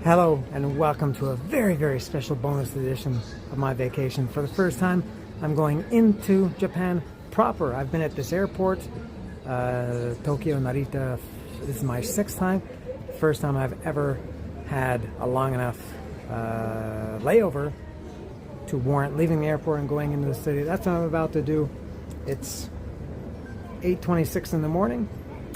Hello and welcome to a very special bonus edition of my vacation. For the first time, I'm going into Japan proper. I've been at this airport, Tokyo Narita. This is my 6th time. First time I've ever had a long enough layover to warrant leaving the airport and going into the city. That's what I'm about to do. It's 8:26 in the morning.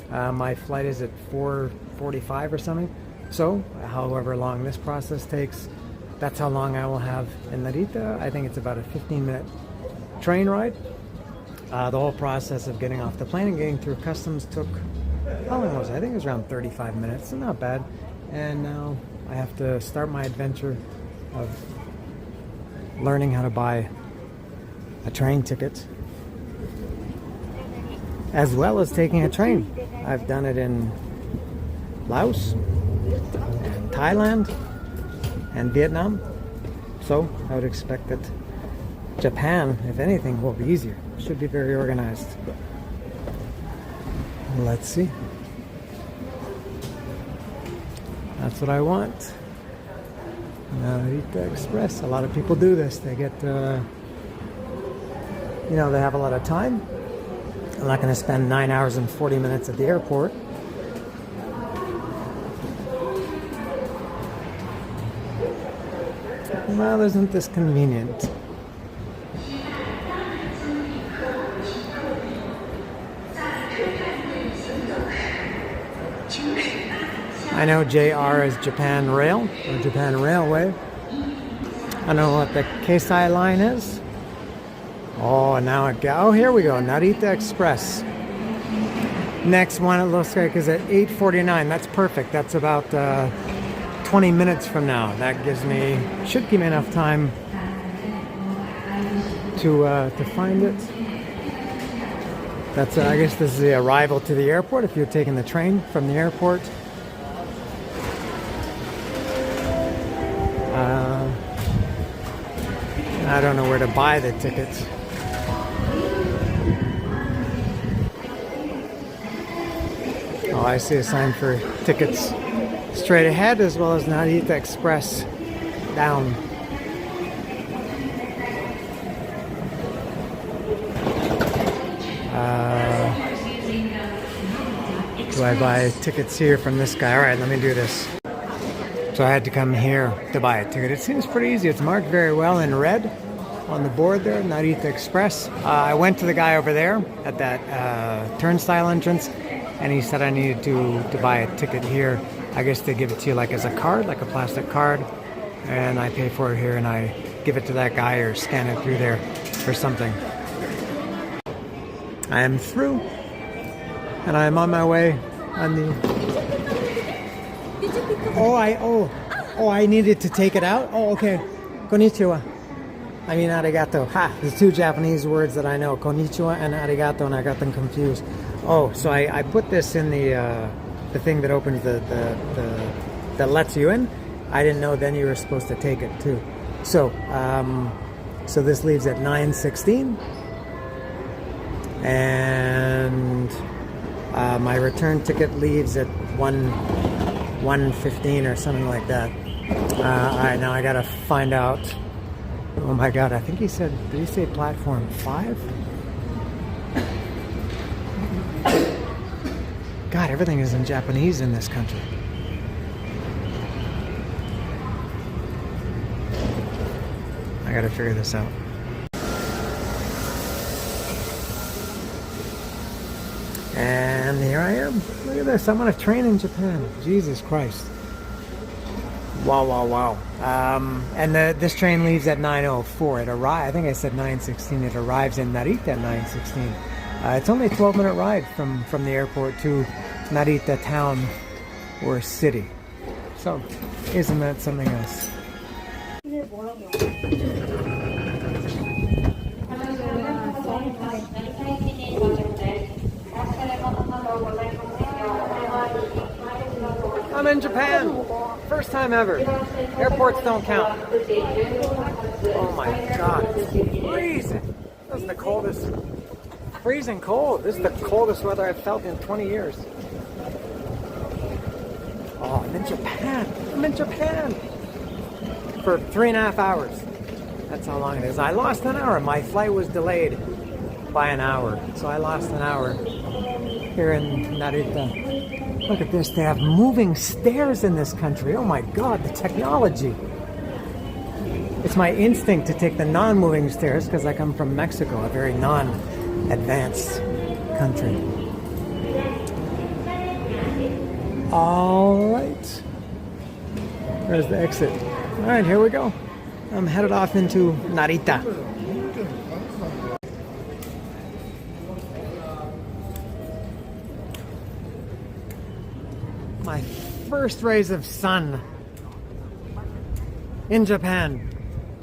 My flight is at 4:45 or something. So, however long this process takes, that's how long I will have in Narita. I think it's about a 15-minute train ride. The whole process of getting off the plane and getting through customs took, how long was it? I think it was around 35 minutes, so not bad. And now I have to start my adventure of learning how to buy a train ticket, as well as taking a train. I've done it in Laos, and Thailand, and Vietnam. So I would expect that Japan, if anything, will be easier. Should be very organized. Let's see. That's what I want. Narita Express. A lot of people do this. They get, they have a lot of time. I'm not going to spend 9 hours and 40 minutes at the airport. Well, isn't this convenient? I know JR is Japan Rail, or Japan Railway. I don't know what the Keisai line is. Oh, now oh, here we go, Narita Express. Next one, it looks like, is at 8:49. That's perfect. That's about 20 minutes from now. That should give me enough time to find it. That's I guess this is the arrival to the airport if you're taking the train from the airport. I don't know where to buy the tickets. Oh, I see a sign for tickets straight ahead, as well as Narita Express down. Do I buy tickets here from this guy? All right, let me do this. So I had to come here to buy a ticket. It seems pretty easy. It's marked very well in red on the board there, Narita Express. I went to the guy over there at that turnstile entrance, and he said I needed to buy a ticket here. I guess they give it to you like as a card, like a plastic card, and I pay for it here and I give it to that guy or scan it through there or something. I am through, and I am on my way on the... I needed to take it out? Oh, okay. Konnichiwa. I mean, arigato. Ha! There's two Japanese words that I know, konnichiwa and arigato, and I got them confused. Oh, so I put this in the thing that opens that lets you in. I didn't know then you were supposed to take it too. So so this leaves at 9:16, and my return ticket leaves at 1:15 or something like that. Alright, now I gotta find out. Oh my god, I think he said, did he say platform 5? God, everything is in Japanese in this country. I gotta figure this out. And here I am. Look at this. I'm on a train in Japan. Jesus Christ. Wow. And this train leaves at 9:04. It arrives, I think I said 9:16. It arrives in Narita at 9:16. It's only a 12-minute ride from the airport to Narita town or city. So, isn't that something else? I'm in Japan. First time ever. Airports don't count. Oh my god, it's freezing. This is the coldest. Freezing cold. This is the coldest weather I've felt in 20 years. Oh, I'm in Japan. I'm in Japan for 3.5 hours. That's how long it is. I lost an hour. My flight was delayed by an hour. So I lost an hour here in Narita. Look at this. They have moving stairs in this country. Oh my God, the technology. It's my instinct to take the non-moving stairs because I come from Mexico, a very non-advanced country. All right. There's the exit. All right, here we go. I'm headed off into Narita. My first rays of sun in Japan.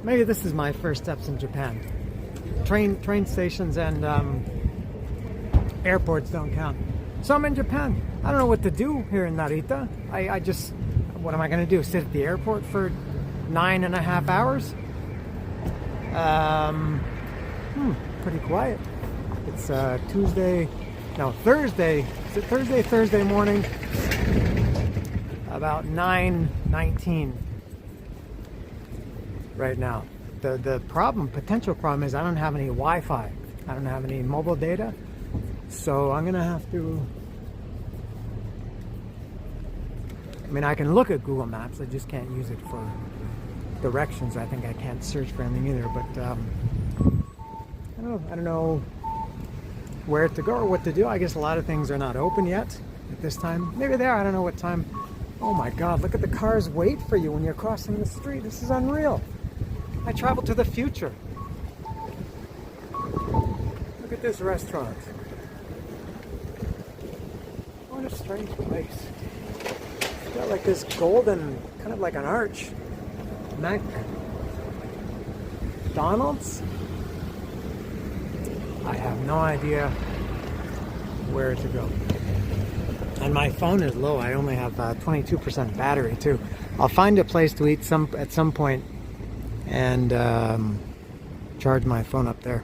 Maybe this is my first steps in Japan. Train stations and airports don't count. So I'm in Japan. I don't know what to do here in Narita. I just, what am I going to do? Sit at the airport for 9.5 hours? Pretty quiet. It's Thursday. Is it Thursday? Thursday morning. About 9:19 right now. The potential problem is I don't have any Wi-Fi. I don't have any mobile data. So I'm gonna have to, I mean, I can look at Google Maps, I just can't use it for directions. I think I can't search for anything either, but I don't know where to go or what to do. I guess a lot of things are not open yet at this time. Maybe they are, I don't know what time. Oh my God, look at the cars wait for you when you're crossing the street. This is unreal. I traveled to the future. Look at this restaurant. What a strange place. It's got like this golden, kind of like an arch. McDonald's? I have no idea where to go. And my phone is low. I only have 22% battery too. I'll find a place to eat at some point and charge my phone up there.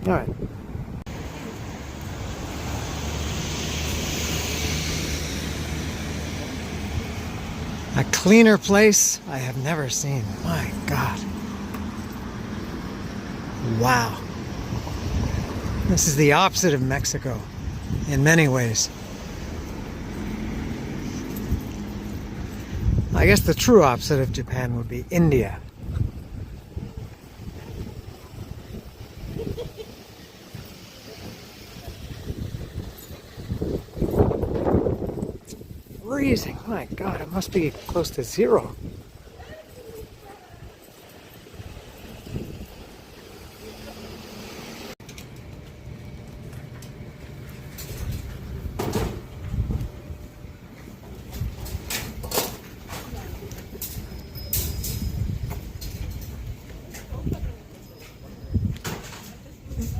All right. A cleaner place I have never seen. My God. Wow. This is the opposite of Mexico in many ways. I guess the true opposite of Japan would be India. Freezing. My God, it must be close to zero.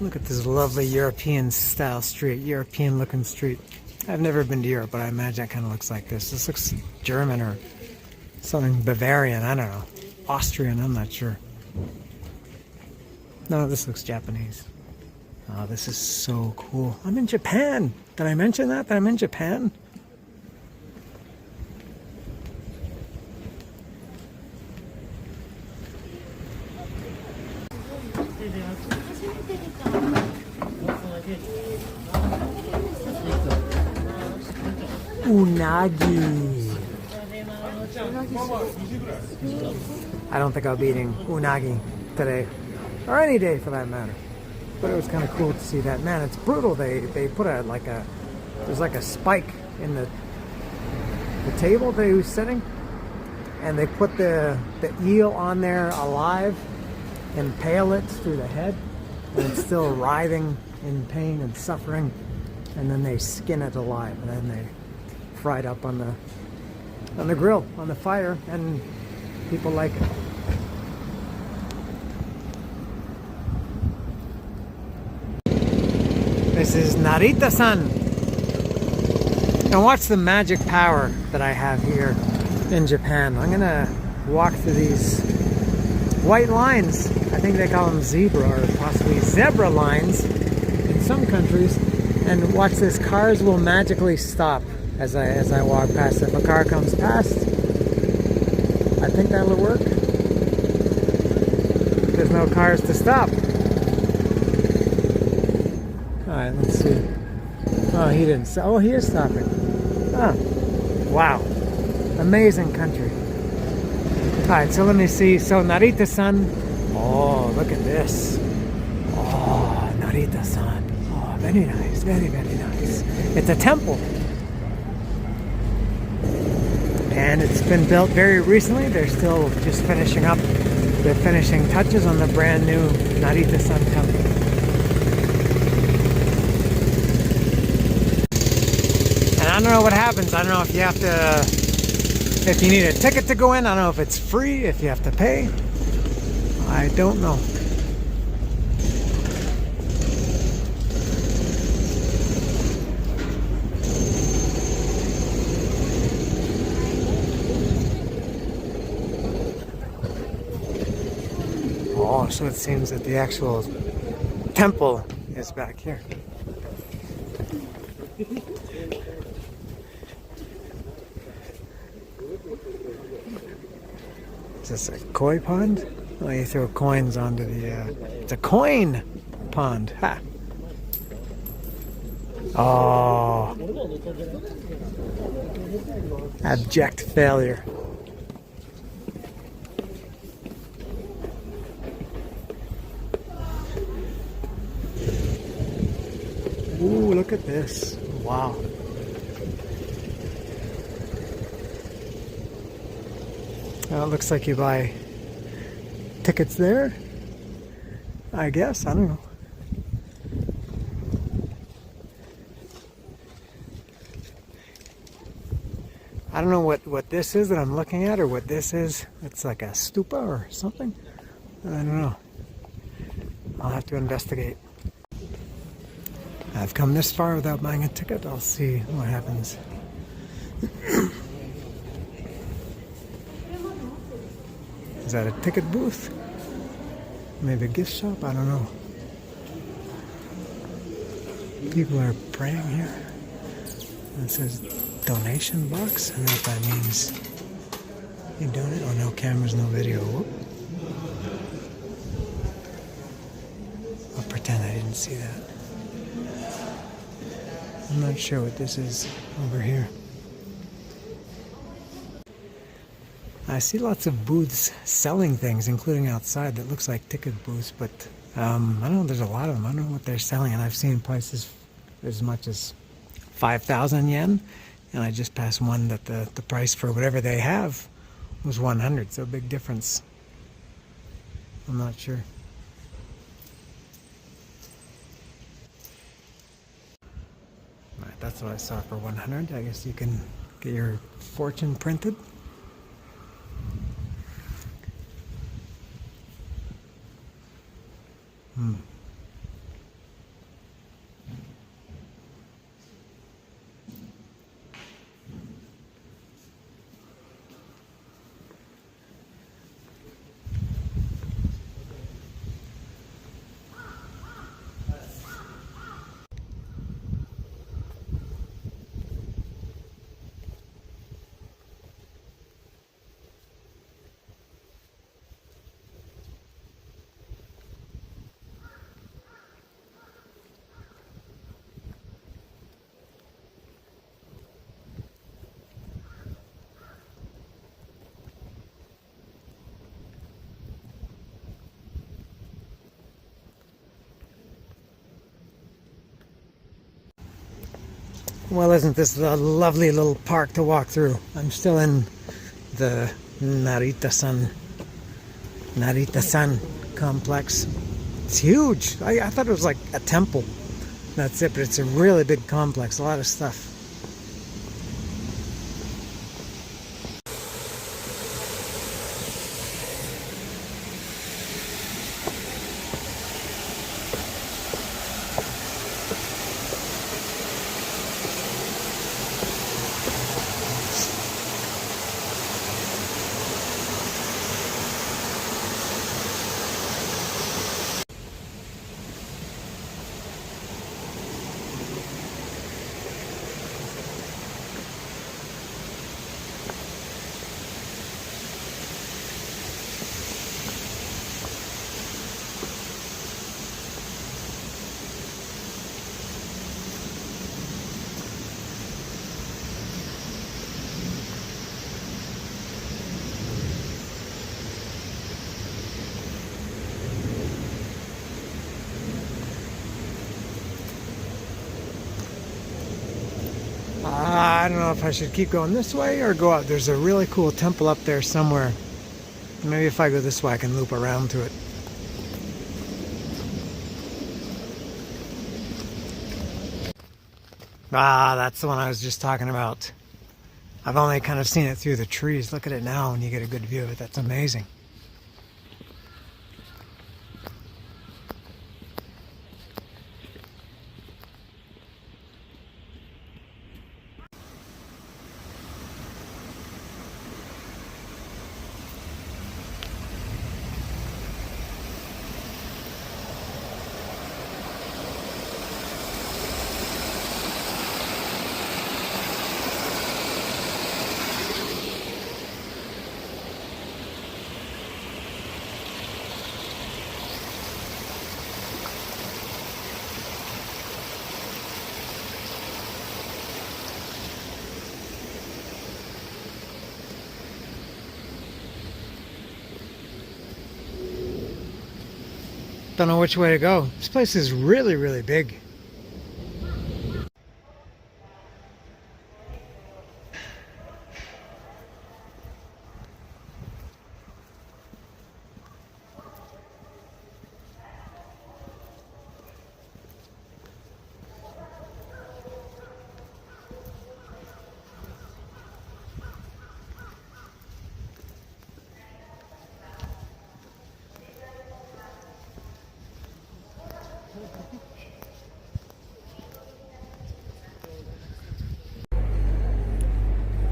Look at this lovely European style street, European looking street. I've never been to Europe, but I imagine it kind of looks like this. This looks German or something Bavarian, I don't know. Austrian, I'm not sure. No, this looks Japanese. Oh, this is so cool. I'm in Japan. Did I mention that I'm in Japan? Unagi. I don't think I'll be eating unagi today, or any day for that matter. But it was kind of cool to see that. Man, it's brutal. They put there's like a spike in the table they were sitting, and they put the eel on there alive, impale it through the head, and it's still writhing in pain and suffering, and then they skin it alive, and then they fry it up on the grill, on the fire, and people like it. This is Naritasan. And watch the magic power that I have here in Japan. I'm gonna walk through these white lines. I think they call them zebra or possibly zebra lines in some countries. And watch this, cars will magically stop as I walk past. If a car comes past, I think that'll work. There's no cars to stop. Alright, let's see. Oh, he didn't stop. Oh, he is stopping. Oh, wow. Amazing country. Alright, so let me see. So, Naritasan. Oh, look at this. Oh, Naritasan. Oh, very nice. Very, very nice. It's a temple. And it's been built very recently. They're still just finishing up the finishing touches on the brand new Naritasan temple. And I don't know what happens. I don't know if you have to, if you need a ticket to go in. I don't know if it's free, if you have to pay. I don't know. Oh, so it seems that the actual temple is back here. Is this a koi pond? Oh, you throw coins onto the, it's a coin pond. Ha! Oh. Abject failure. Ooh, look at this. Wow. Well, it looks like you buy tickets there, I guess. I don't know. I don't know what this is that I'm looking at, or what this is. It's like a stupa or something. I don't know. I'll have to investigate. I've come this far without buying a ticket. I'll see what happens. Is that a ticket booth? Maybe a gift shop? I don't know. People are praying here. It says donation box. I don't know what that means. You donate? Oh, no cameras, no video. Whoop. I'll pretend I didn't see that. I'm not sure what this is over here. I see lots of booths selling things, including outside, that looks like ticket booths, but I don't know, there's a lot of them. I don't know what they're selling, and I've seen prices as much as 5,000 yen, and I just passed one that the price for whatever they have was 100, so a big difference. I'm not sure. Alright, that's what I saw for 100. I guess you can get your fortune printed. Well, isn't this a lovely little park to walk through? I'm still in the Naritasan complex. It's huge. I thought it was like a temple. That's it, but it's a really big complex. A lot of stuff. I don't know if I should keep going this way or go up. There's a really cool temple up there somewhere. Maybe if I go this way, I can loop around to it. Ah, that's the one I was just talking about. I've only kind of seen it through the trees. Look at it now and you get a good view of it. That's amazing. Don't know which way to go. This place is really, really big.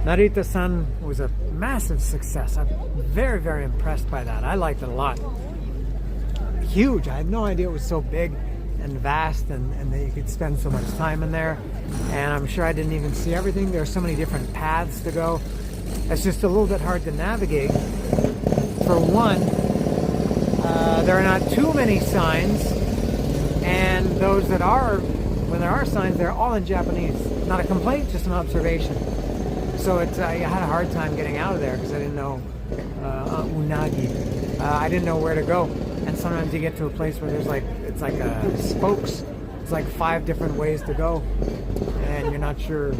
Naritasan was a massive success. I'm very, very impressed by that. I liked it a lot. Huge. I had no idea it was so big and vast and that you could spend so much time in there. And I'm sure I didn't even see everything. There are so many different paths to go. It's just a little bit hard to navigate. For one, there are not too many signs. And those that are, when there are signs, they're all in Japanese. Not a complaint, just an observation. So I had a hard time getting out of there because I didn't know unagi. I didn't know where to go. And sometimes you get to a place where there's it's like spokes. It's like 5 different ways to go, and you're not sure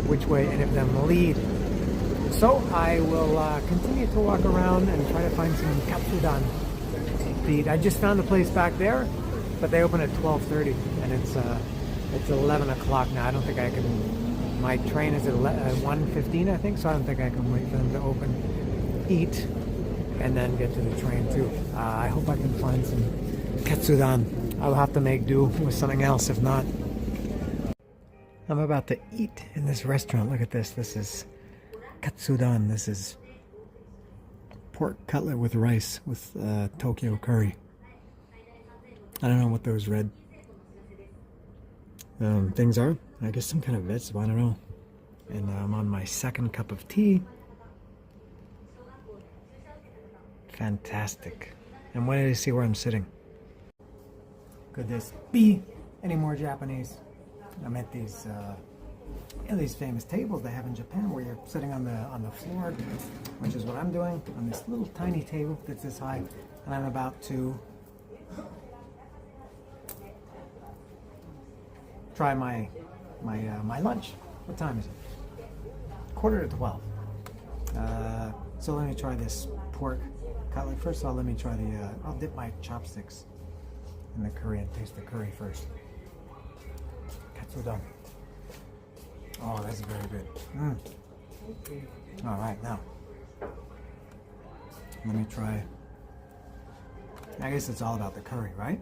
which way any of them lead. So I will continue to walk around and try to find some katsudan to eat. I just found a place back there, but they open at 12:30, and it's 11 o'clock now. I don't think I can. My train is at 1:15, I think, so I don't think I can wait for them to open, eat, and then get to the train too. I hope I can find some katsudan. I'll have to make do with something else if not. I'm about to eat in this restaurant. Look at this. This is katsudan. This is pork cutlet with rice with Tokyo curry. I don't know what those red things are. I guess some kind of vegetable, I don't know. And I'm on my second cup of tea. Fantastic. And wait till you see where I'm sitting. Could this be any more Japanese? I'm at these famous tables they have in Japan where you're sitting on the floor, which is what I'm doing, on this little tiny table that's this high, and I'm about to try my lunch. What time is it? 11:45. So let me try this pork cutlet first. Let me try I'll dip my chopsticks in the curry and taste the curry first. Katsudan. Oh, that's very good. All right, now let me try. I guess it's all about the curry, right?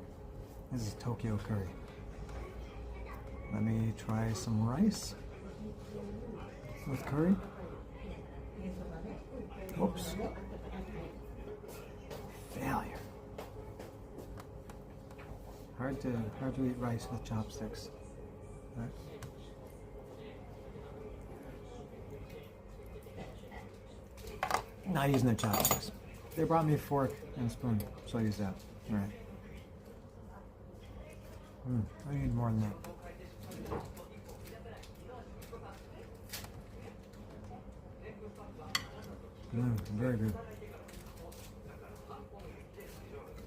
This is Tokyo curry. Let me try some rice with curry. Oops. Failure. Hard to eat rice with chopsticks. Right? Not using the chopsticks. They brought me a fork and a spoon, so I use that. All right. I need more than that. Very good.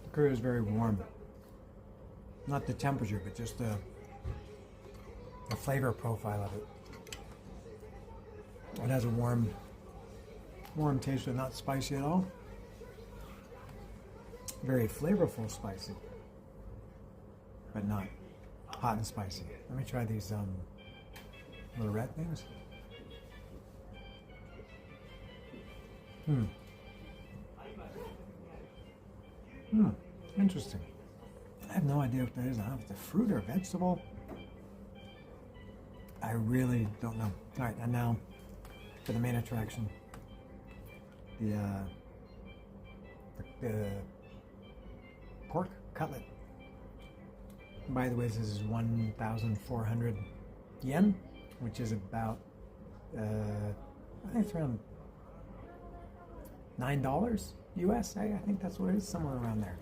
The curry is very warm. Not the temperature, but just the flavor profile of it. It has a warm taste, but not spicy at all. Very flavorful spicy, but not hot and spicy. Let me try these little red things. Interesting. I have no idea what that is. I don't know if it's a fruit or a vegetable. I really don't know. All right, and now for the main attraction. The pork cutlet. By the way, this is 1,400 yen, which is about, I think it's around $9 US. I think that's what it is, somewhere around there.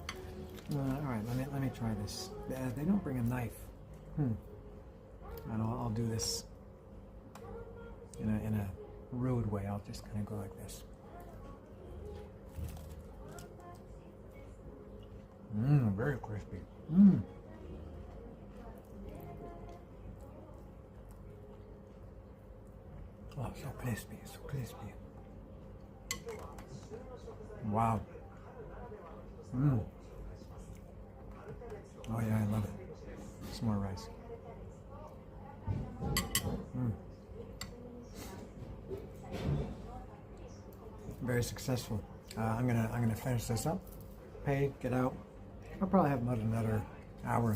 All right, let me try this. They don't bring a knife. And I'll do this in a rude way. I'll just kind of go like this. Very crispy. Oh, so crispy, so crispy. Wow. Oh yeah, I love it. Some more rice. Very successful. I'm gonna finish this up, pay, get out. I'll probably have about another hour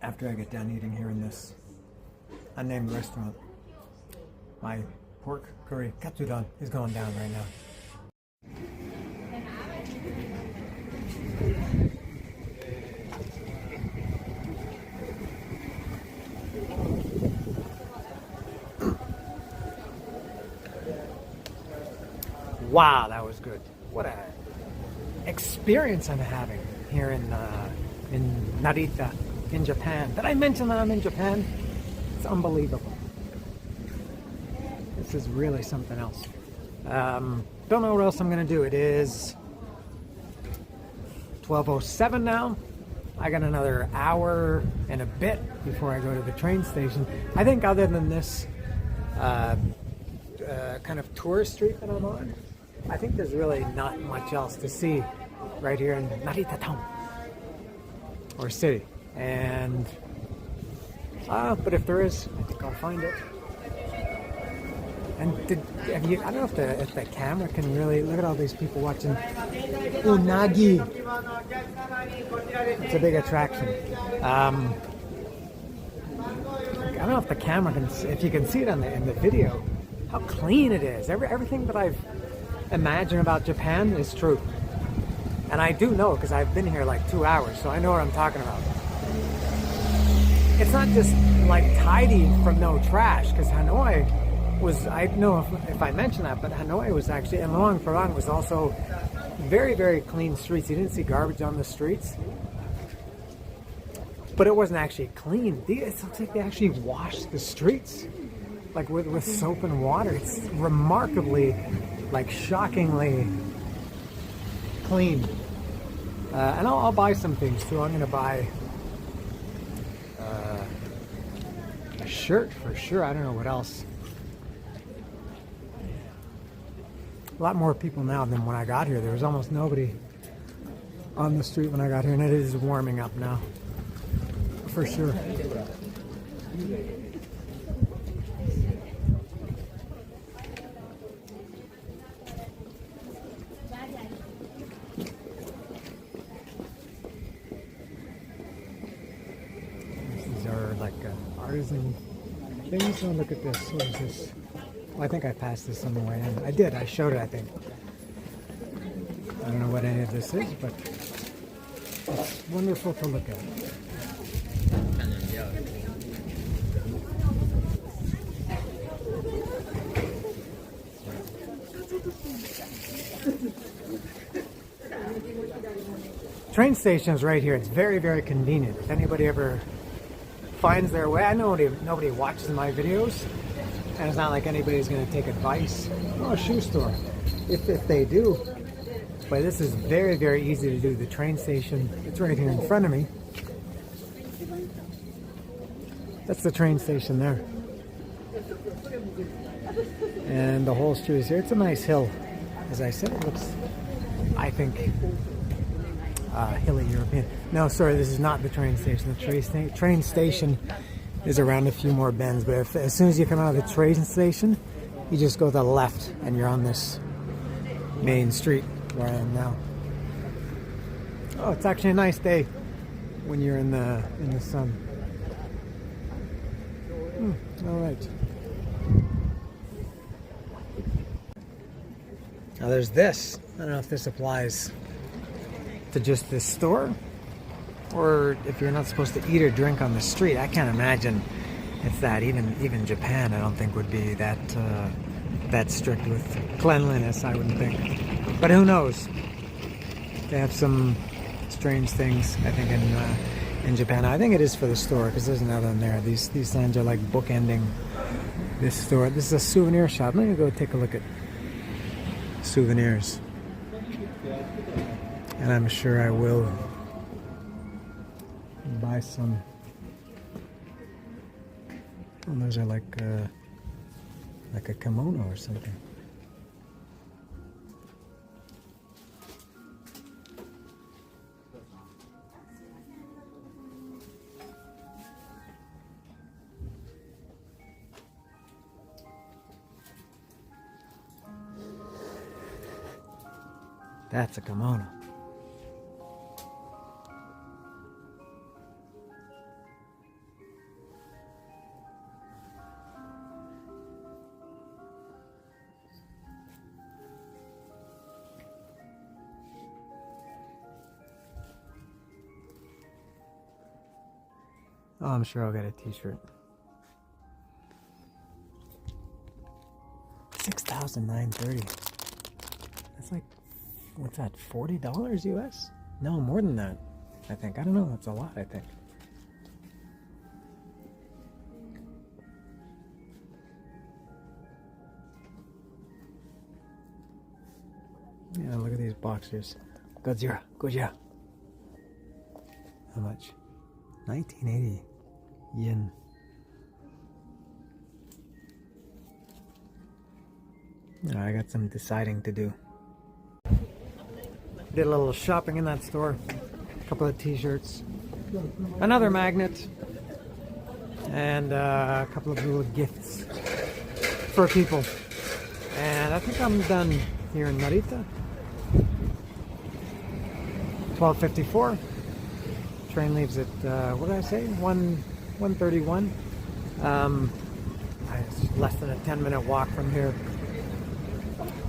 after I get done eating here in this unnamed restaurant. My pork curry katsudon is going down right now. Wow, that was good. What a experience I'm having here in Narita, in Japan. Did I mention that I'm in Japan? It's unbelievable. This is really something else. Don't know what else I'm gonna do. It is 12:07 now. I got another hour and a bit before I go to the train station. I think other than this kind of tourist street that I'm on, I think there's really not much else to see right here in Narita town or city. And but if there is, I think I'll find it. And I don't know if the camera can really look at all these people watching unagi. It's a big attraction. I don't know if the camera can, if you can see it in the video, how clean it is. Everything that I've imagined about Japan is true. And I do know, because I've been here like 2 hours, so I know what I'm talking about. It's not just like tidy from no trash, because Hanoi was, I don't know if I mentioned that, but Hanoi was actually, and Luang Prabang was also very, very clean streets. You didn't see garbage on the streets. But it wasn't actually clean. It looks like they actually washed the streets, like with soap and water. It's remarkably, like shockingly clean. And I'll buy some things too. I'm gonna buy a shirt for sure. I don't know what else. A lot more people now than when I got here. There was almost nobody on the street when I got here, and it is warming up now, for sure. These are like artisan things. Oh, look at this. What is this? Well, I think I passed this on the way in. I did. I showed it, I think. I don't know what any of this is, but it's wonderful to look at. Train station is right here. It's very, very convenient. If anybody ever finds their way, I know nobody watches my videos, and it's not like anybody's going to take advice. Oh, a shoe store, if they do. But this is very, very easy to do. The train station, it's right here in front of me. That's the train station there. And the whole street is here. It's a nice hill. As I said, it looks, I think, hilly European. No, sorry, this is not the train station. The train station is around a few more bends, but as soon as you come out of the train station, you just go to the left and you're on this main street where I am now. Oh, it's actually a nice day when you're in the sun. All right. Now there's this. I don't know if this applies to just this store, or if you're not supposed to eat or drink on the street. I can't imagine it's that. Even Japan, I don't think would be that strict with cleanliness. I wouldn't think, but who knows? They have some strange things, I think, in Japan. I think it is for the store because there's another one there. These signs are like bookending this store. This is a souvenir shop. Let me go take a look at souvenirs, and I'm sure I will buy some. Oh, those are like a kimono or something. That's a kimono. Oh, I'm sure I'll get a t-shirt. 6,930. That's like, what's that, $40 US? No, more than that, I think. I don't know, that's a lot, I think. Yeah, look at these boxers. Godzilla, Godzilla. How much? 1980 yen. I got some deciding to do. Did a little shopping in that store. A couple of t-shirts. Another magnet. And a couple of little gifts for people. And I think I'm done here in Narita. 12:54. Train leaves at, what did I say? 1:31. It's less than a 10-minute walk from here.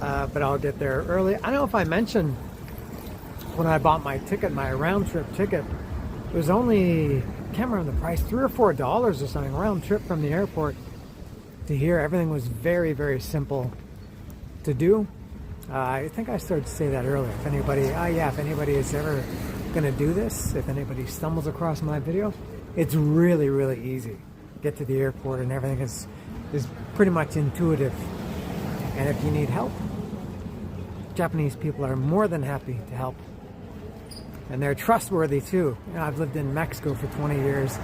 But I'll get there early. I don't know if I mentioned when I bought my ticket, my round-trip ticket, it was only, I can't remember the price, $3 or $4 or something, round trip from the airport to here. Everything was very, very simple to do. I think I started to say that earlier. If anybody, if anybody is ever going to do this, if anybody stumbles across my video, it's really, really easy. Get to the airport and everything is pretty much intuitive. And if you need help, Japanese people are more than happy to help. And they're trustworthy too. You know, I've lived in Mexico for 20 years,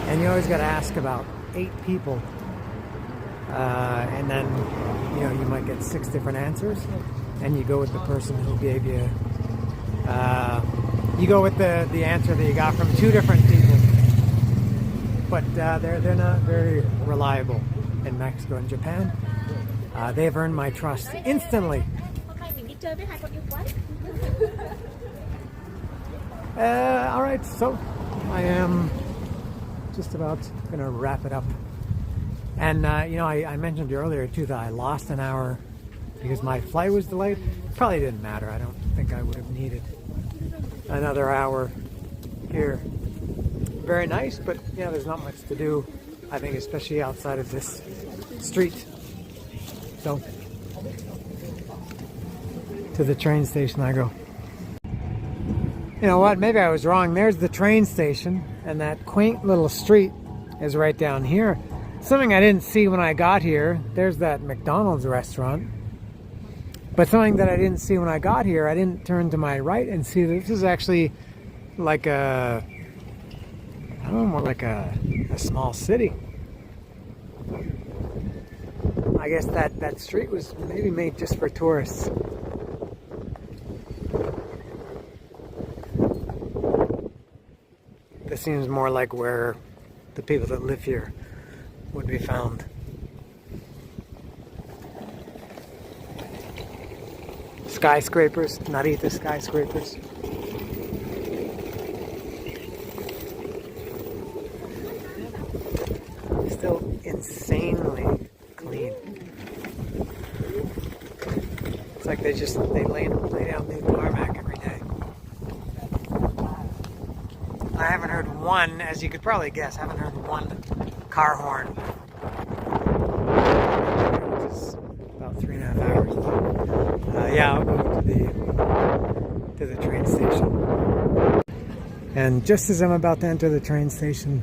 and you always got to ask about 8 people. And then, you might get 6 different answers, and you go with the person who gave you, you go with the answer that you got from 2 different people. But they're not very reliable in Mexico and Japan. They've earned my trust instantly. Alright, so I am just about going to wrap it up. And, I mentioned earlier, too, that I lost an hour because my flight was delayed. Probably didn't matter. I don't think I would have needed another hour here. Very nice, but, there's not much to do, I think, especially outside of this street. So, to the train station I go. You know what? Maybe I was wrong. There's the train station, and that quaint little street is right down here. Something I didn't see when I got here. There's that McDonald's restaurant. But something that I didn't see when I got here, I didn't turn to my right and see that this is actually like a, I don't know, more like a small city. I guess that street was maybe made just for tourists. This seems more like where the people that live here would be found. Skyscrapers, Narita skyscrapers. Still insanely clean. It's like they lay down new tarmac every day. I haven't heard one, as you could probably guess, I haven't heard one car horn. Which is about 3.5 hours. Yeah, I'll go to the train station. And just as I'm about to enter the train station,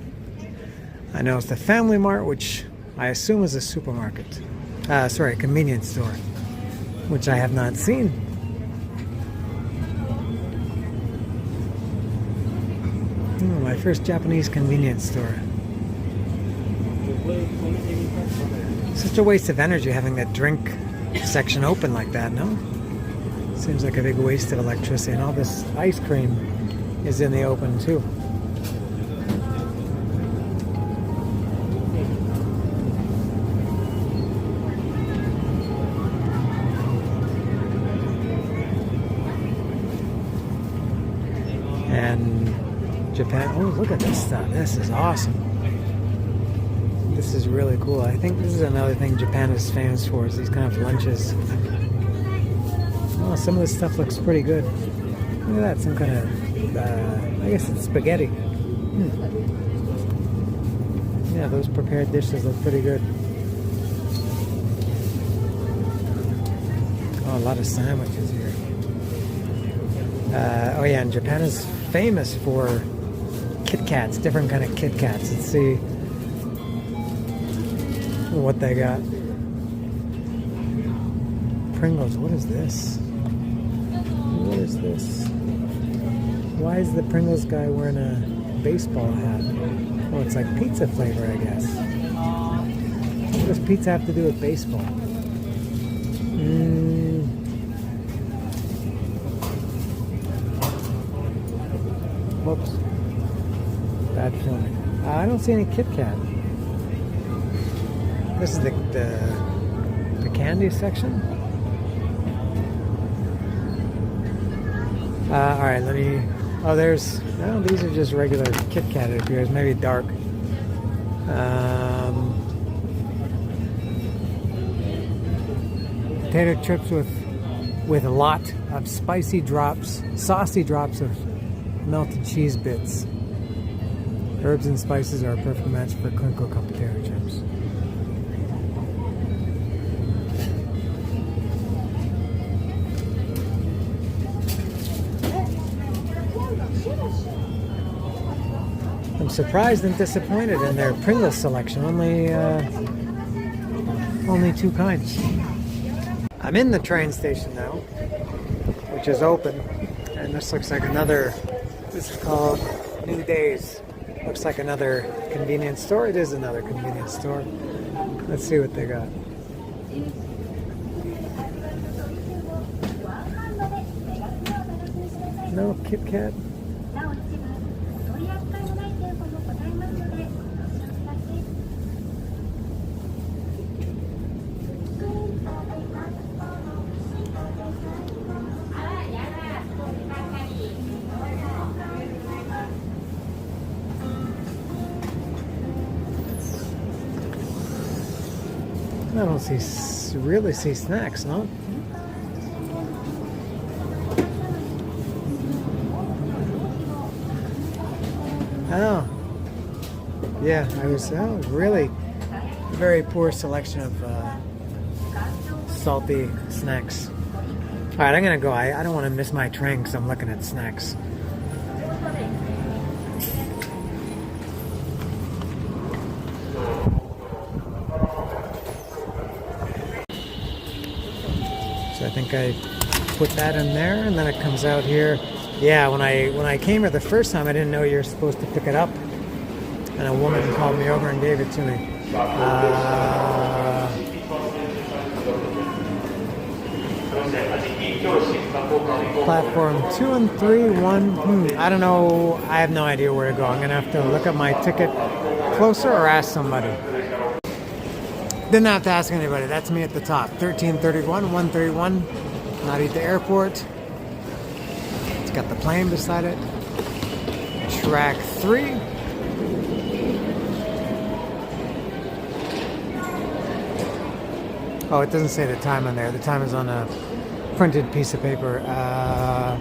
I noticed the Family Mart, which I assume is a supermarket. Sorry, a convenience store, which I have not seen. My first Japanese convenience store. Such a waste of energy having that drink section open like that, no? Seems like a big waste of electricity, and all this ice cream is in the open too. And Japan, oh, look at this stuff. This is awesome. This is really cool. I think this is another thing Japan is famous for, is these kind of lunches. Oh, some of this stuff looks pretty good. Look at that, some kind of, I guess it's spaghetti. Yeah, those prepared dishes look pretty good. Oh, a lot of sandwiches here. Oh yeah, and Japan is famous for Kit Kats, different kind of Kit Kats. Let's see what they got. Pringles, what is this? What is this? Why is the Pringles guy wearing a baseball hat? Oh, it's like pizza flavor, I guess. What does pizza have to do with baseball? Whoops. Bad filming. I don't see any Kit Kat. This is the candy section. Alright, let me... Oh, there's... No, these are just regular Kit Kat, it appears. Maybe dark. Potato chips with a lot of spicy drops, saucy drops of melted cheese bits. Herbs and spices are a perfect match for crinkle cut potato chips. I'm surprised and disappointed in their Pringles selection. Only 2 kinds. I'm in the train station now, which is open, and this looks like another. This is called New Days. Looks like another convenience store. It is another convenience store. Let's see what they got. No Kit Kat. I don't really see snacks, no? Oh, yeah, really very poor selection of salty snacks. All right, I'm gonna go. I don't want to miss my train because I'm looking at snacks. So I think I put that in there, and then it comes out here. Yeah, when I came here the first time, I didn't know you were supposed to pick it up, and a woman called me over and gave it to me. Platform 2 and 3, 1. I don't know. I have no idea where to go. I'm going to have to look at my ticket closer or ask somebody. Didn't have to ask anybody. That's me at the top. 1331, 131. Narita Airport. It's got the plane beside it. Track 3. Oh, it doesn't say the time on there. The time is on a printed piece of paper.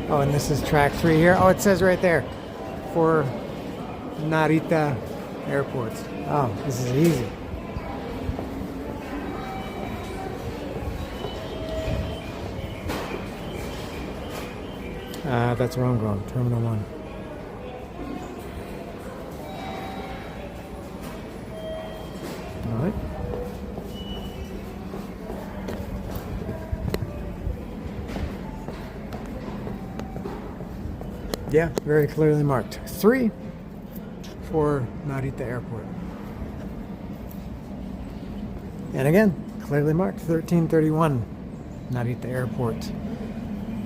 Oh, and this is track 3 here. Oh, it says right there for Narita Airport. Oh, this is easy. That's where I'm going. Terminal 1. All right. Yeah, very clearly marked. 3 for Narita Airport. And again, clearly marked. 1331 Narita Airport.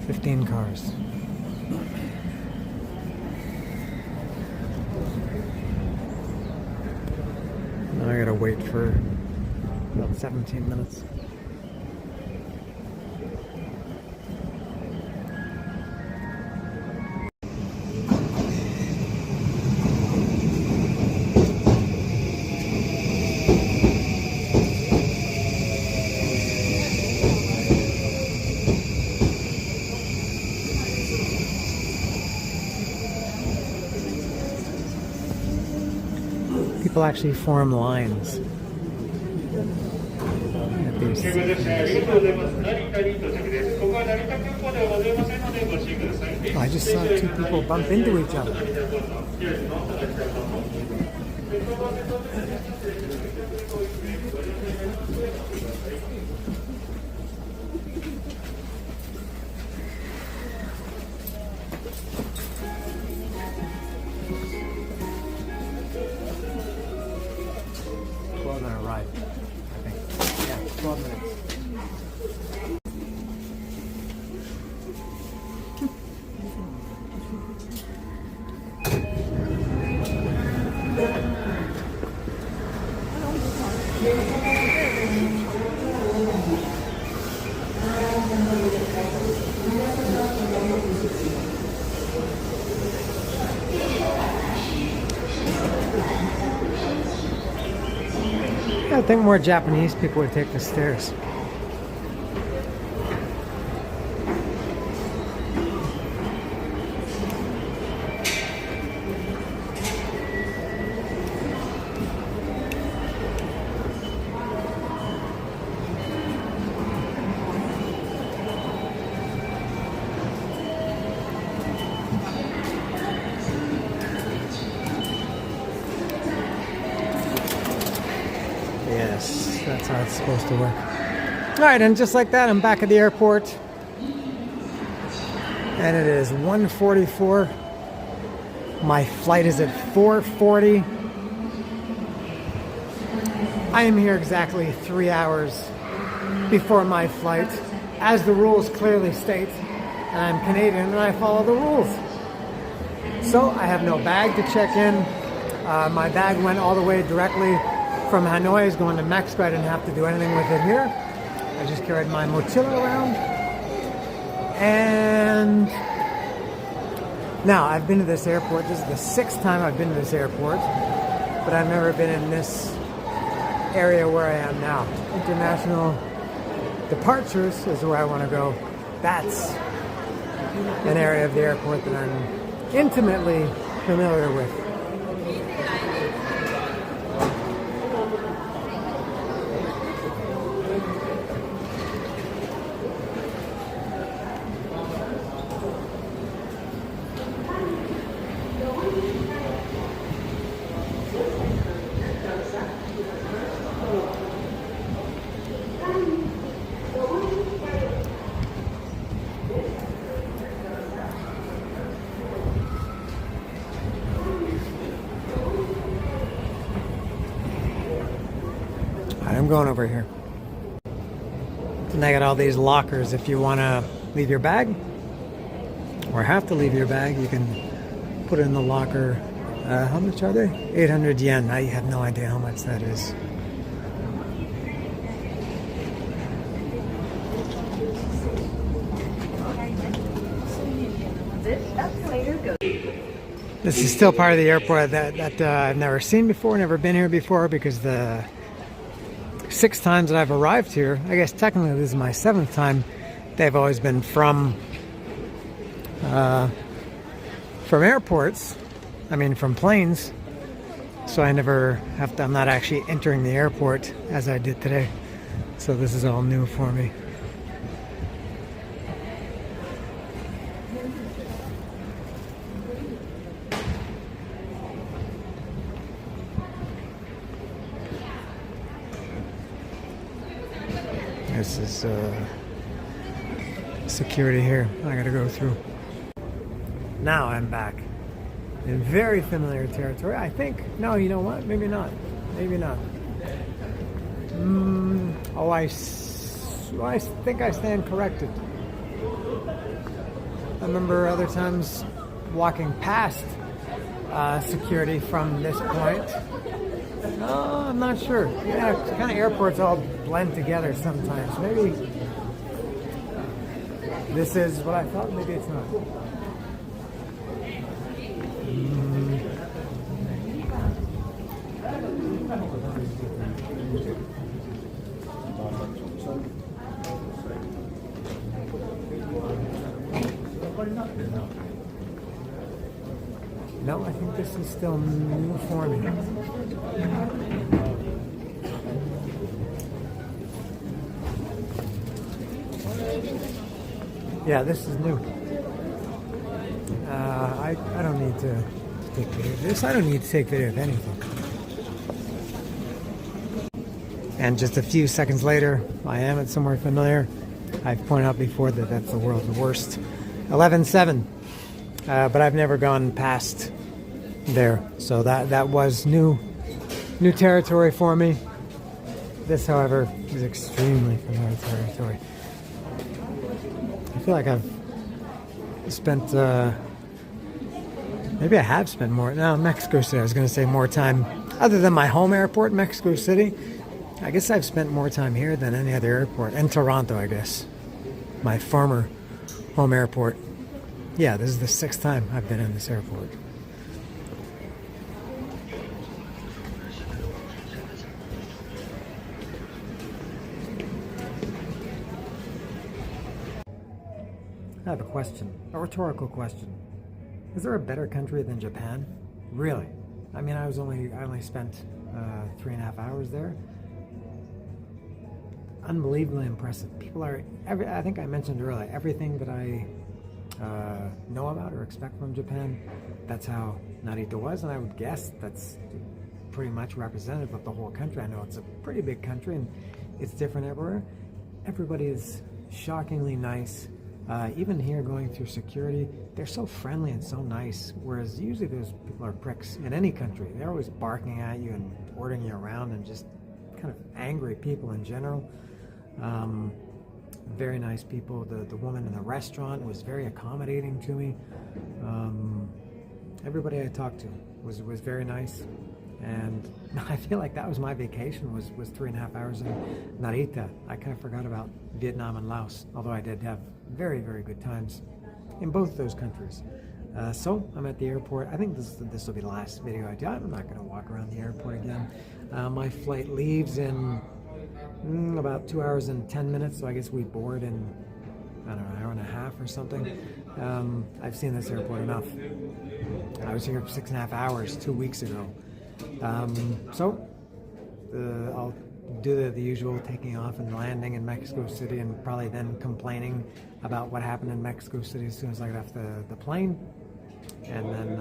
15 cars. Now I gotta wait for about 17 minutes. People actually form lines at these. Oh, I just saw 2 people bump into each other. Arrive, I think. Yeah, 12 minutes. I think more Japanese people would take the stairs. Yes, that's how it's supposed to work. Alright, and just like that, I'm back at the airport. And it is 1:44. My flight is at 4:40. I am here exactly 3 hours before my flight, as the rules clearly state. And I'm Canadian and I follow the rules. So I have no bag to check in. My bag went all the way directly from Hanoi, is going to Mexico. I didn't have to do anything with it here. I just carried my mochila around. And now I've been to this airport. This is the 6th time I've been to this airport, but I've never been in this area where I am now. International departures is where I want to go. That's an area of the airport that I'm intimately familiar with. I'm going over here. And they got all these lockers. If you want to leave your bag or have to leave your bag, you can put it in the locker. How much are they? 800 yen. I have no idea how much that is. This is still part of the airport that I've never seen before, never been here before, because the 6 times that I've arrived here, I guess technically this is my 7th time, they've always been from airports, I mean from planes, so I never have to, I'm not actually entering the airport as I did today, so this is all new for me. This is security here I gotta go through. Now I'm back in very familiar territory, I think. No, you know what? Maybe not. Maybe not. I think I stand corrected. I remember other times walking past security from this point. No, I'm not sure. Yeah, kind of airports all blend together sometimes. Maybe this is what I thought. Maybe it's not. No, I think this is still new for me. Yeah, this is new. I don't need to take video of this. I don't need to take video of anything. And just a few seconds later, I am at somewhere familiar. I've pointed out before that that's the world's worst. 11.7. But I've never gone past there. So that was new territory for me. This, however, is extremely familiar territory. I feel like I've spent, maybe I have spent more, no, Mexico City, I was going to say more time, other than my home airport, Mexico City, I guess I've spent more time here than any other airport, and Toronto, I guess, my former home airport. Yeah, this is the 6th time I've been in this airport. I have a question, a rhetorical question. Is there a better country than Japan? Really? I mean, I only spent 3.5 hours there. Unbelievably impressive. People are, I think I mentioned earlier, everything that I know about or expect from Japan, that's how Narita was, and I would guess that's pretty much representative of the whole country. I know it's a pretty big country and it's different everywhere. Everybody is shockingly nice. Even here going through security, they're so friendly and so nice, whereas usually those people are pricks in any country. They're always barking at you and ordering you around and just kind of angry people in general. Very nice people. The woman in the restaurant was very accommodating to me. Everybody I talked to was very nice, and I feel like that was my vacation, was 3.5 hours in Narita. I kind of forgot about Vietnam and Laos, although I did have very, very good times in both those countries. So I'm at the airport. I think this will be the last video I do. I'm not going to walk around the airport again. My flight leaves in about 2 hours and 10 minutes, so I guess we board in, I don't know, an hour and a half or something. I've seen this airport enough. I was here for 6.5 hours 2 weeks ago. So I'll do the usual taking off and landing in Mexico City, and probably then complaining about what happened in Mexico City as soon as I get off the plane. And then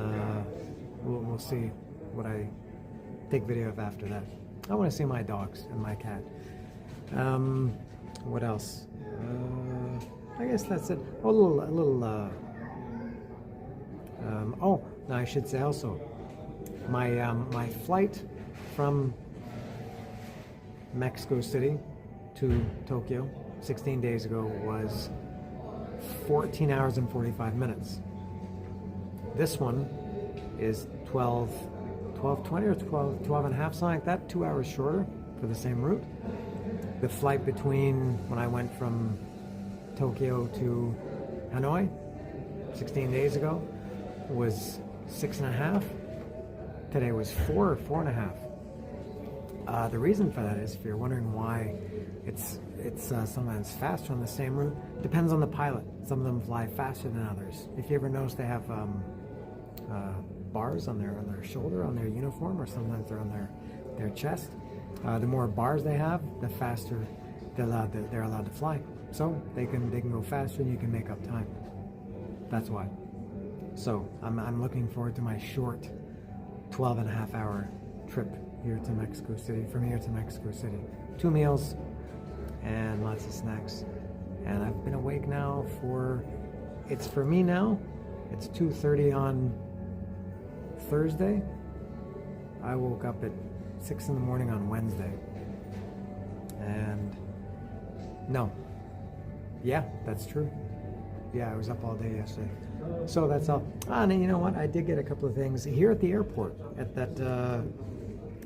we'll see what I take video of after that. I want to see my dogs and my cat. What else? I guess that's it. Oh, oh, no, I should say also, my flight from Mexico City to Tokyo 16 days ago was 14 hours and 45 minutes. This one is 12:20 or 12 and a half, something like that, 2 hours shorter for the same route. The flight between when I went from Tokyo to Hanoi 16 days ago was 6.5. Today was 4 and a half. The reason for that is, if you're wondering why it's sometimes faster on the same route, depends on the pilot. Some of them fly faster than others. If you ever notice, they have bars on their shoulder, on their uniform, or sometimes they're on their chest. The more bars they have, the faster they're allowed to fly. So they can go faster and you can make up time. That's why. So I'm looking forward to my short 12 and a half hour trip here to Mexico City, from here to Mexico City. 2 meals and lots of snacks. And I've been awake now for me now, it's 2:30 on Thursday. I woke up at 6 in the morning on Wednesday. And no. Yeah, that's true. Yeah, I was up all day yesterday. So that's all. And you know what? I did get a couple of things here at the airport. At that,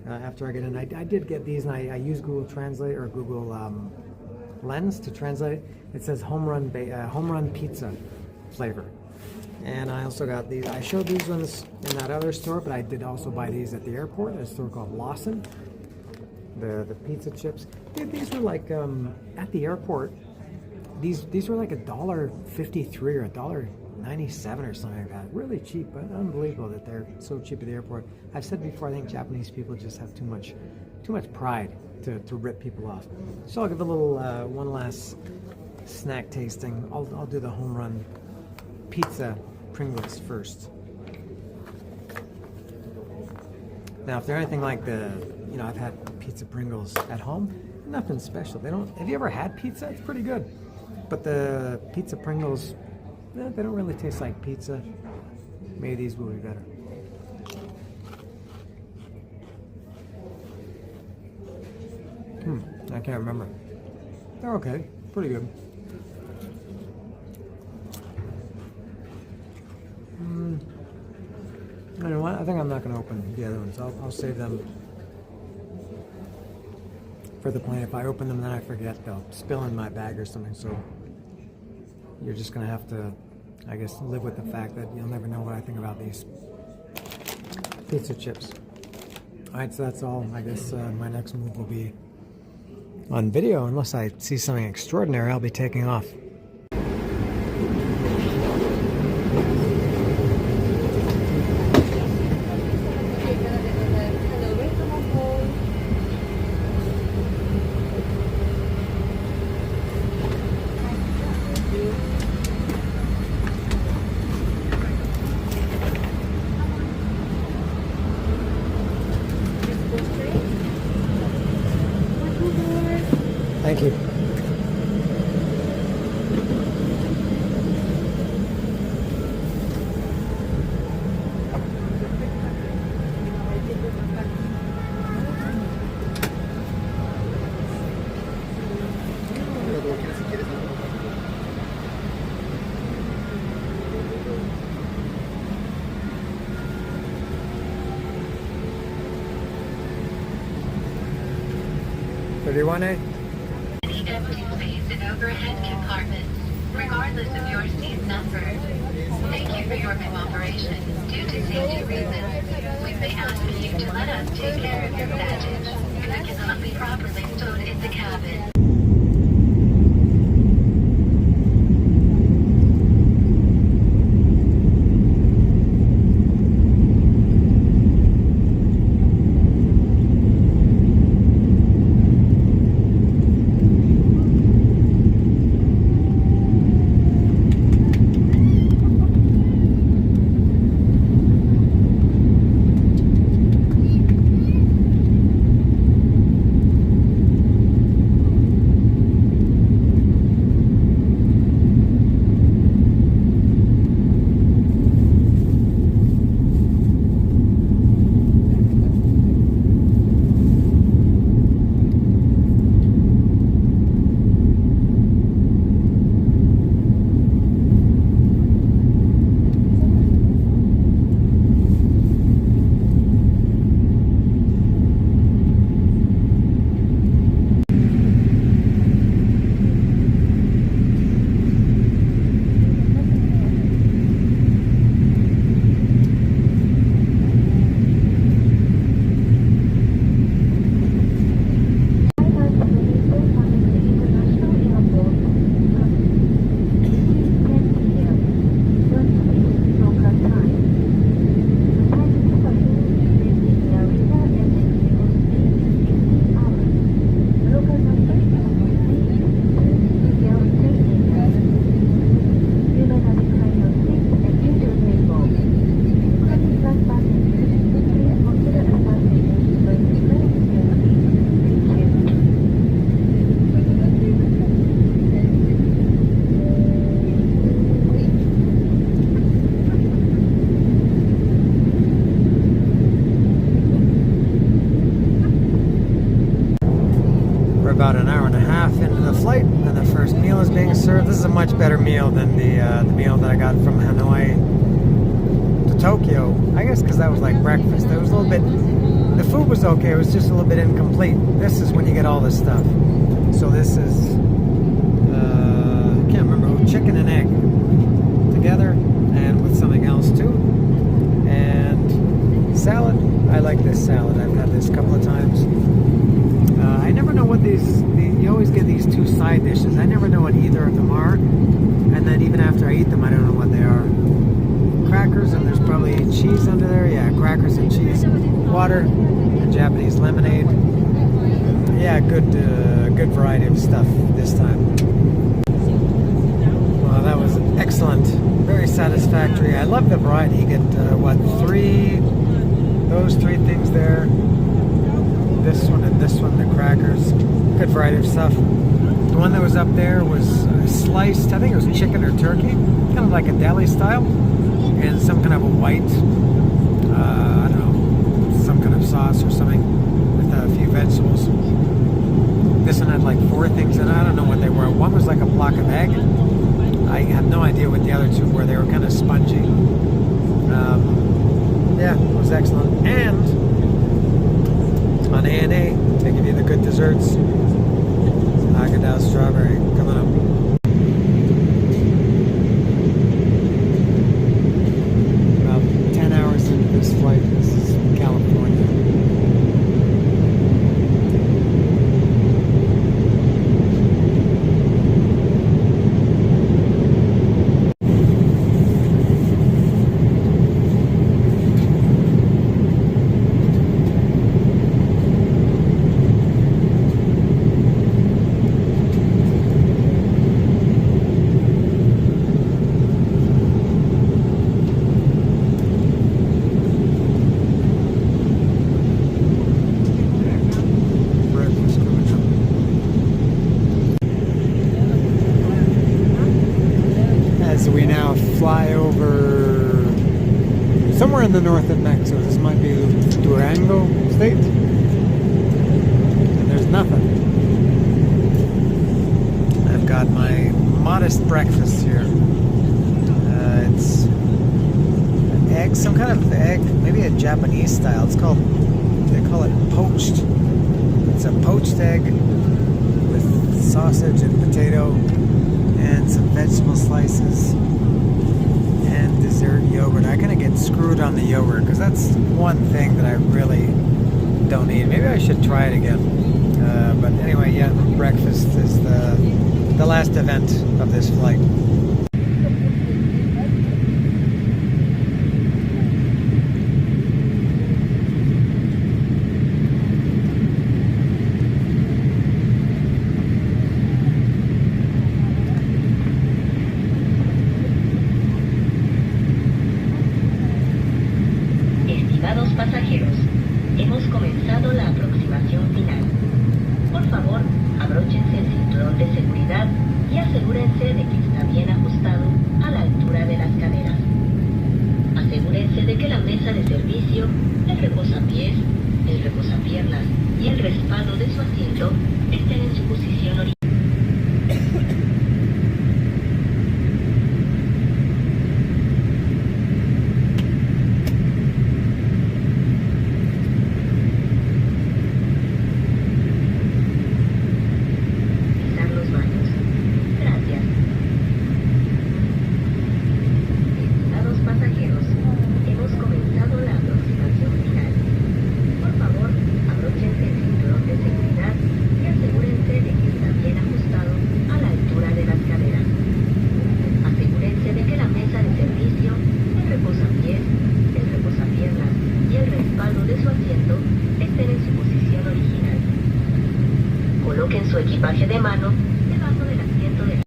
after I get in, I did get these, and I use Google Translate or Google Lens to translate. It says home run pizza flavor. And I also got these. I showed these ones in that other store, but I did also buy these at the airport at a store called Lawson. The pizza chips. These were like at the airport. These were like $1.53 or $1.97 or something like that. Really cheap, but unbelievable that they're so cheap at the airport. I've said before, I think Japanese people just have too much pride to rip people off. So I'll give a little one last snack tasting. I'll do the home run pizza Pringles first. Now, if they're anything like I've had pizza Pringles at home, nothing special. Have you ever had pizza? It's pretty good. But the pizza Pringles, they don't really taste like pizza. Maybe these will be better. I can't remember. They're okay. Pretty good. You know what? I think I'm not going to open the other ones. I'll save them for the plane. If I open them, then I forget, they'll spill in my bag or something. So you're just going to have to, I guess, live with the fact that you'll never know what I think about these pizza chips. Alright, so that's all. I guess my next move will be on video. Unless I see something extraordinary, I'll be taking off. Thank you. ¿31? Empty space in overhead compartments, regardless of your seat number. Thank you for your cooperation. Due to safety reasons, we may ask you to let us take care of your baggage if it cannot be properly stowed in the cabin. about an hour and a half into the flight, and the first meal is being served. This is a much better meal than the meal that I got from Hanoi to Tokyo. I guess because that was like breakfast. It was a little bit. The food was okay. It was just a little bit incomplete. This is when you get all this stuff. So this is I can't remember, chicken and egg together, and with something else too, and salad. I like this salad. I've had this a couple of times. I never know what you always get these two side dishes. I never know what either of them are. And then even after I eat them, I don't know what they are. Crackers, and there's probably cheese under there. Yeah, crackers and cheese. Water and Japanese lemonade. Yeah, good variety of stuff this time. Well, that was excellent. Very satisfactory. I love the variety. You get, those three things there. This one and this one, the crackers. Good variety of stuff. The one that was up there was sliced, I think it was chicken or turkey, kind of like a deli style, and some kind of a white, I don't know, some kind of sauce or something with a few vegetables. This one had like 4 things in it. I don't know what they were. One was like a block of egg. I have no idea what the other 2 were. They were kind of spongy. Yeah, it was excellent. And on A&A, they give you the good desserts. Haagen-Dazs strawberry coming up. About 10 hours into this flight. This is California. We now fly over somewhere in the north of Mexico. This might be Durango State. And there's nothing. I've got my modest breakfast here. It's an egg, some kind of egg, maybe a Japanese style. They call it poached. It's a poached egg with sausage and potato and some vegetable slices and dessert yogurt. I kind of get screwed on the yogurt because that's one thing that I really don't eat. Maybe I should try it again. But anyway, yeah, breakfast is the last event of this flight. Pasajeros, hemos comenzado la aproximación final. Por favor, abróchense el cinturón de seguridad y asegúrense de que está bien ajustado a la altura de las caderas. Asegúrense de que la mesa de servicio, el reposapiés, el reposapiernas y el respaldo de su asiento estén en su posición original. Coloquen su equipaje de mano debajo del asiento de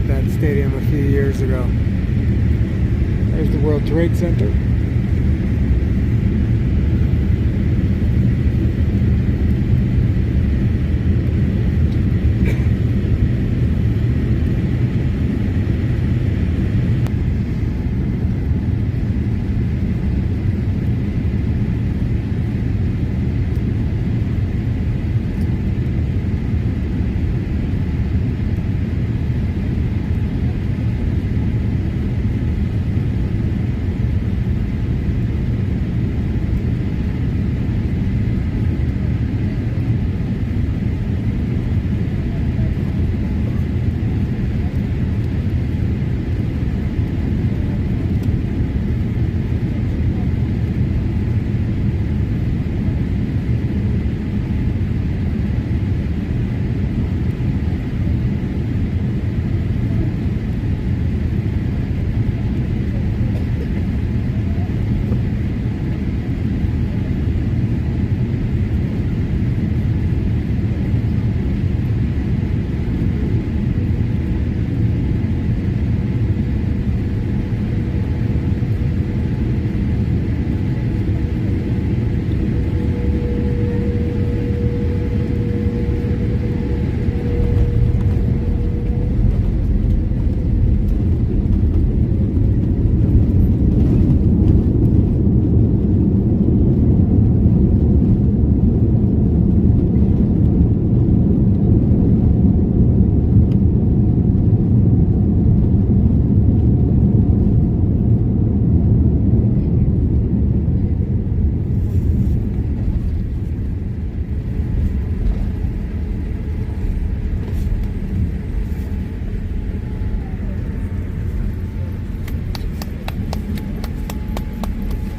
at that stadium a few years ago. There's the World Trade Center.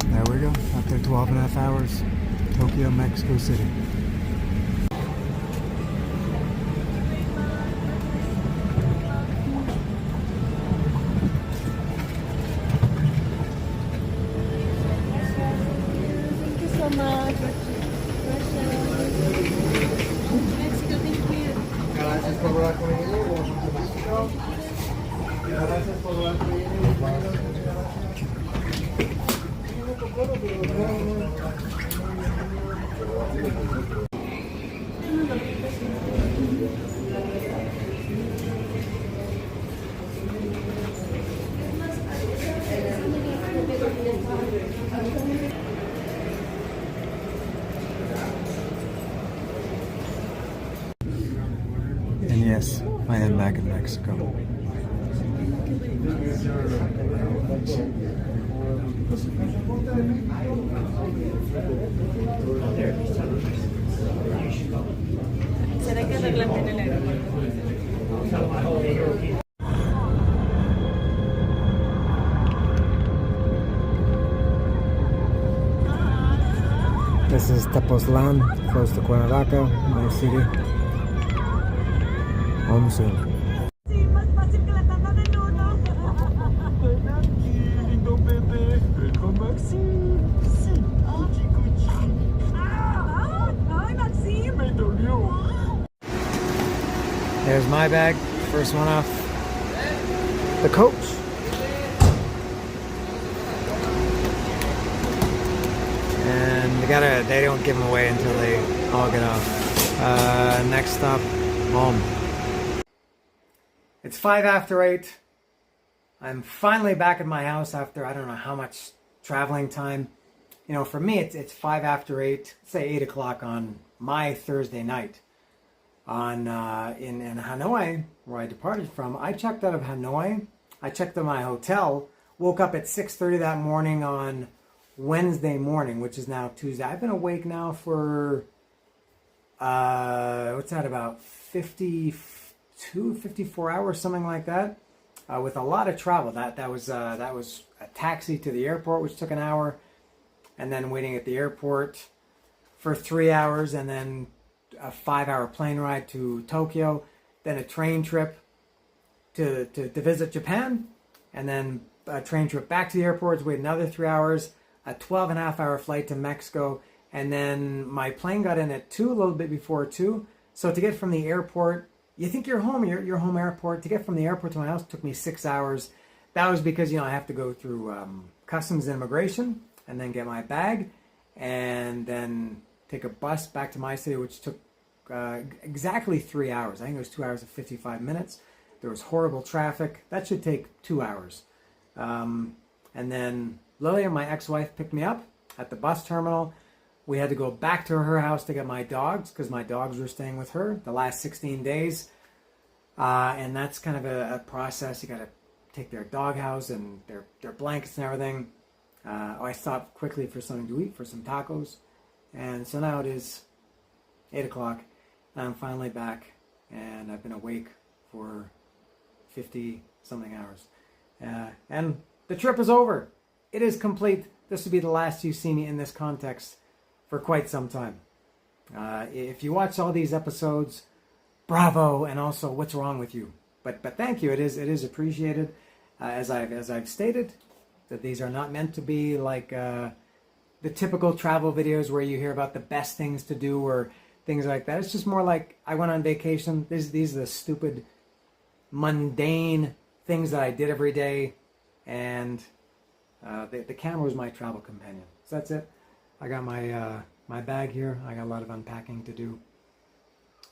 There we go, after 12 and a half hours, Tokyo, Mexico City. Thank you so much. Mexico, thank you. Gracias por volar conmigo. Welcome to Mexico. Gracias por volar conmigo. And yes, I am back in Mexico. ¿Será que arreglan en el aeropuerto? This is Tepoztlan, close to Cuernavaca, my city. Home soon. Sí, más fácil que la tanda del uno. Ven aquí, lindo bebé. Ven con Maxim. Sí, cuchi, cuchi. ¡Ay, Maxim! Me dolió. There's my bag, first one off the coach. And they don't give them away until they all get off. Next stop, home. It's 5 after 8. I'm finally back at my house after I don't know how much traveling time. You know, for me, it's 5 after 8, say 8 o'clock on my Thursday night. In Hanoi, where I departed from, I checked out of Hanoi. I checked out my hotel. Woke up at 6:30 that morning on Wednesday morning, which is now Tuesday. I've been awake now for what's that, about 54 hours, something like that, with a lot of travel. That was a taxi to the airport, which took an hour, and then waiting at the airport for 3 hours, and then a 5-hour plane ride to Tokyo, then a train trip to visit Japan, and then a train trip back to the airport to wait another 3 hours, a 12.5-hour flight to Mexico, and then my plane got in at 2, a little bit before 2. So to get from the airport you think you're home, your home airport. To get from the airport to my house took me 6 hours. That was because, I have to go through customs and immigration and then get my bag and then take a bus back to my city, which took exactly 3 hours. I think it was 2 hours and 55 minutes. There was horrible traffic. That should take 2 hours. And then Lilia, my ex-wife, picked me up at the bus terminal. We had to go back to her house to get my dogs because my dogs were staying with her the last 16 days. And that's kind of a process. You got to take their doghouse and their blankets and everything. I stopped quickly for something to eat, for some tacos. And so now it is 8 o'clock. And I'm finally back. And I've been awake for 50-something hours. And the trip is over. It is complete. This will be the last you see me in this context for quite some time. If you watch all these episodes, bravo, and also what's wrong with you? But thank you. It is appreciated. As I've stated, that these are not meant to be like the typical travel videos where you hear about the best things to do or things like that. It's just more like I went on vacation. These are the stupid, mundane things that I did every day, and the camera was my travel companion. So that's it. I got my bag here. I got a lot of unpacking to do,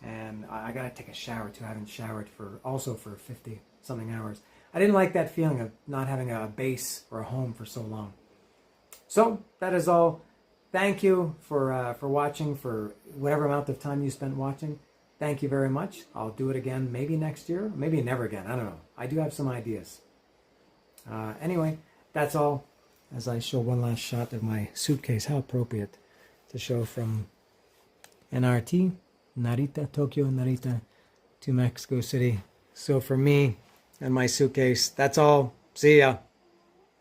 and I gotta take a shower too. I haven't showered for 50-something hours. I didn't like that feeling of not having a base or a home for so long. So that is all. Thank you for watching, for whatever amount of time you spent watching. Thank you very much. I'll do it again, maybe next year, maybe never again. I don't know. I do have some ideas. Anyway, that's all. As I show one last shot of my suitcase, how appropriate to show from NRT, Narita, Tokyo Narita, to Mexico City. So for me and my suitcase, that's all. See ya.